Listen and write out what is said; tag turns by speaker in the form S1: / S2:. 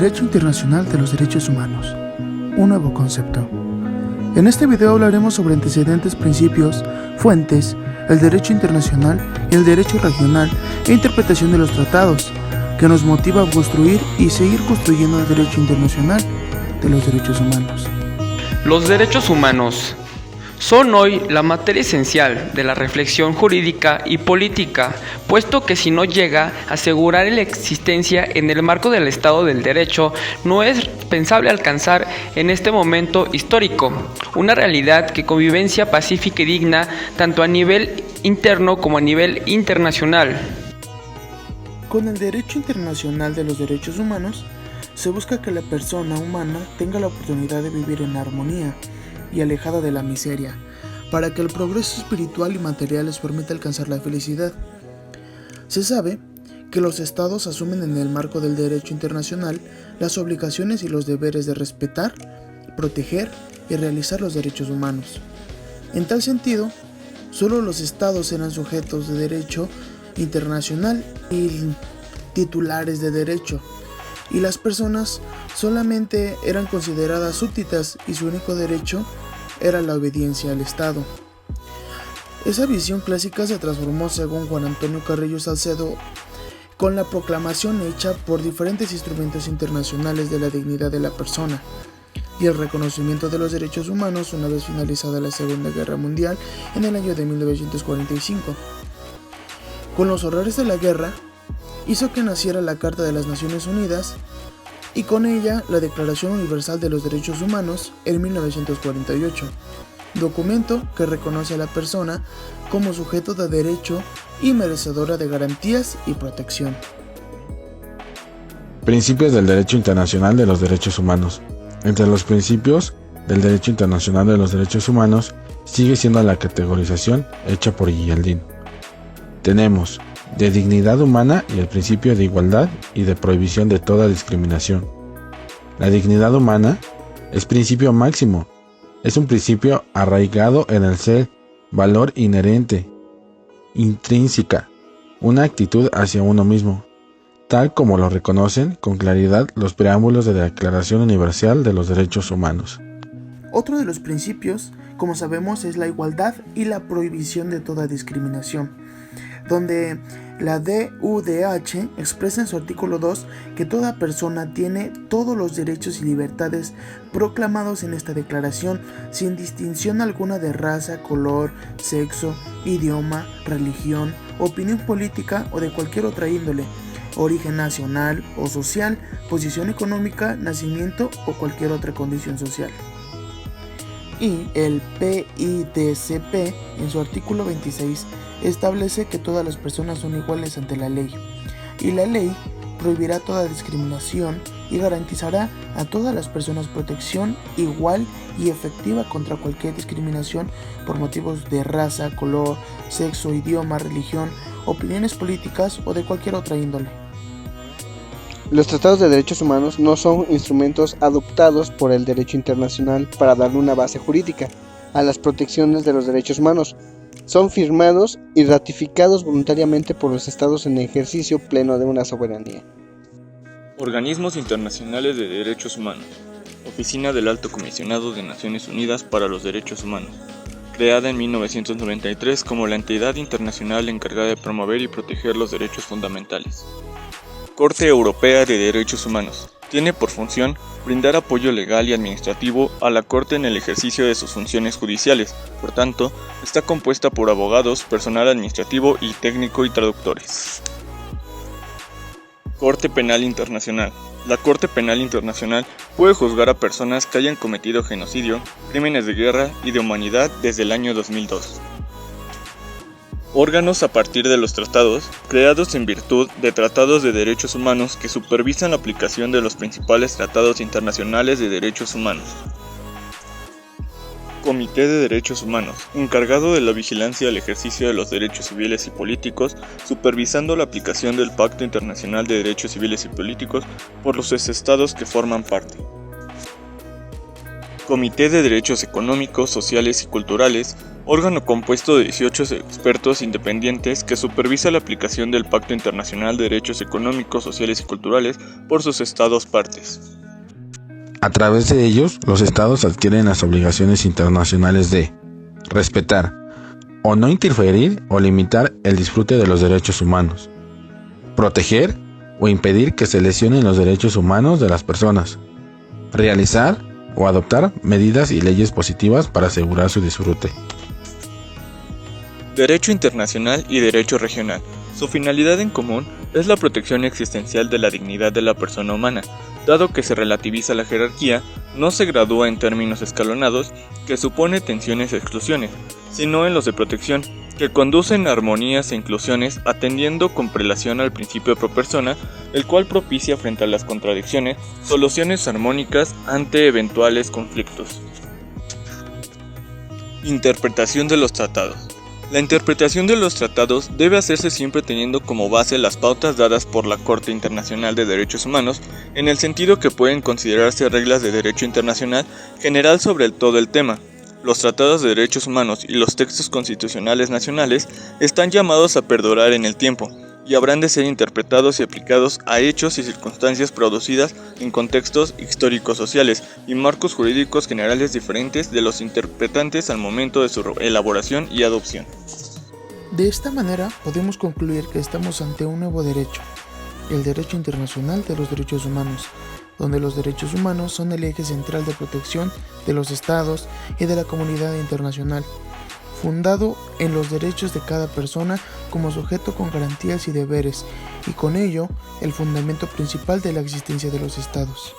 S1: Derecho Internacional de los Derechos Humanos, un nuevo concepto. En este video hablaremos sobre antecedentes, principios, fuentes, el derecho internacional y el derecho regional e interpretación de los tratados, que nos motiva a construir y seguir construyendo el derecho internacional de los derechos humanos.
S2: Los derechos humanos son hoy la materia esencial de la reflexión jurídica y política, puesto que si no llega a asegurar la existencia en el marco del Estado del Derecho, no es pensable alcanzar en este momento histórico una realidad de convivencia pacífica y digna tanto a nivel interno como a nivel internacional.
S1: Con el derecho internacional de los derechos humanos, se busca que la persona humana tenga la oportunidad de vivir en armonía y alejada de la miseria, para que el progreso espiritual y material les permita alcanzar la felicidad. Se sabe que los estados asumen en el marco del derecho internacional las obligaciones y los deberes de respetar, proteger y realizar los derechos humanos. En tal sentido, solo los estados eran sujetos de derecho internacional y titulares de derecho, y las personas solamente eran consideradas súbditas y su único derecho era la obediencia al Estado. Esa visión clásica se transformó, según Juan Antonio Carrillo Salcedo, con la proclamación hecha por diferentes instrumentos internacionales de la dignidad de la persona y el reconocimiento de los derechos humanos una vez finalizada la Segunda Guerra Mundial en el año de 1945. Con los horrores de la guerra, hizo que naciera la Carta de las Naciones Unidas y con ella la Declaración Universal de los Derechos Humanos en 1948, documento que reconoce a la persona como sujeto de derecho y merecedora de garantías y protección.
S3: Principios del Derecho Internacional de los Derechos Humanos. Entre los principios del Derecho Internacional de los Derechos Humanos sigue siendo la categorización hecha por Guillardín. Tenemos de dignidad humana y el principio de igualdad y de prohibición de toda discriminación. La dignidad humana es principio máximo, es un principio arraigado en el ser, valor inherente, intrínseca, una actitud hacia uno mismo, tal como lo reconocen con claridad los preámbulos de la Declaración Universal de los Derechos Humanos.
S1: Otro de los principios, como sabemos, es la igualdad y la prohibición de toda discriminación, donde la DUDH expresa en su artículo 2 que toda persona tiene todos los derechos y libertades proclamados en esta declaración, sin distinción alguna de raza, color, sexo, idioma, religión, opinión política o de cualquier otra índole, origen nacional o social, posición económica, nacimiento o cualquier otra condición social. Y el PIDCP, en su artículo 26, establece que todas las personas son iguales ante la ley, y la ley prohibirá toda discriminación y garantizará a todas las personas protección igual y efectiva contra cualquier discriminación por motivos de raza, color, sexo, idioma, religión, opiniones políticas o de cualquier otra índole.
S4: Los tratados de derechos humanos no son instrumentos adoptados por el derecho internacional para darle una base jurídica a las protecciones de los derechos humanos. Son firmados y ratificados voluntariamente por los estados en ejercicio pleno de una soberanía.
S5: Organismos internacionales de derechos humanos. Oficina del Alto Comisionado de Naciones Unidas para los Derechos Humanos, creada en 1993 como la entidad internacional encargada de promover y proteger los derechos fundamentales. Corte Europea de Derechos Humanos. Tiene por función brindar apoyo legal y administrativo a la Corte en el ejercicio de sus funciones judiciales. Por tanto, está compuesta por abogados, personal administrativo y técnico y traductores. Corte Penal Internacional. La Corte Penal Internacional puede juzgar a personas que hayan cometido genocidio, crímenes de guerra y de humanidad desde el año 2002. Órganos a partir de los tratados, creados en virtud de tratados de derechos humanos que supervisan la aplicación de los principales tratados internacionales de derechos humanos. Comité de Derechos Humanos, encargado de la vigilancia del ejercicio de los derechos civiles y políticos, supervisando la aplicación del Pacto Internacional de Derechos Civiles y Políticos por los estados que forman parte. Comité de Derechos Económicos, Sociales y Culturales, órgano compuesto de 18 expertos independientes que supervisa la aplicación del Pacto Internacional de Derechos Económicos, Sociales y Culturales por sus estados partes.
S3: A través de ellos, los estados adquieren las obligaciones internacionales de respetar o no interferir o limitar el disfrute de los derechos humanos, proteger o impedir que se lesionen los derechos humanos de las personas, realizar o adoptar medidas y leyes positivas para asegurar su disfrute.
S5: Derecho internacional y derecho regional. Su finalidad en común es la protección existencial de la dignidad de la persona humana, dado que se relativiza la jerarquía, no se gradúa en términos escalonados, que supone tensiones e exclusiones, sino en los de protección, que conducen a armonías e inclusiones atendiendo con prelación al principio pro persona, el cual propicia frente a las contradicciones, soluciones armónicas ante eventuales conflictos. Interpretación de los tratados. La interpretación de los tratados debe hacerse siempre teniendo como base las pautas dadas por la Corte Internacional de Derechos Humanos, en el sentido que pueden considerarse reglas de derecho internacional general sobre todo el tema. Los tratados de derechos humanos y los textos constitucionales nacionales están llamados a perdurar en el tiempo, y habrán de ser interpretados y aplicados a hechos y circunstancias producidas en contextos históricos sociales y marcos jurídicos generales diferentes de los interpretantes al momento de su elaboración y adopción.
S1: De esta manera podemos concluir que estamos ante un nuevo derecho, el derecho internacional de los derechos humanos, donde los derechos humanos son el eje central de protección de los estados y de la comunidad internacional, fundado en los derechos de cada persona como sujeto con garantías y deberes, y con ello el fundamento principal de la existencia de los estados.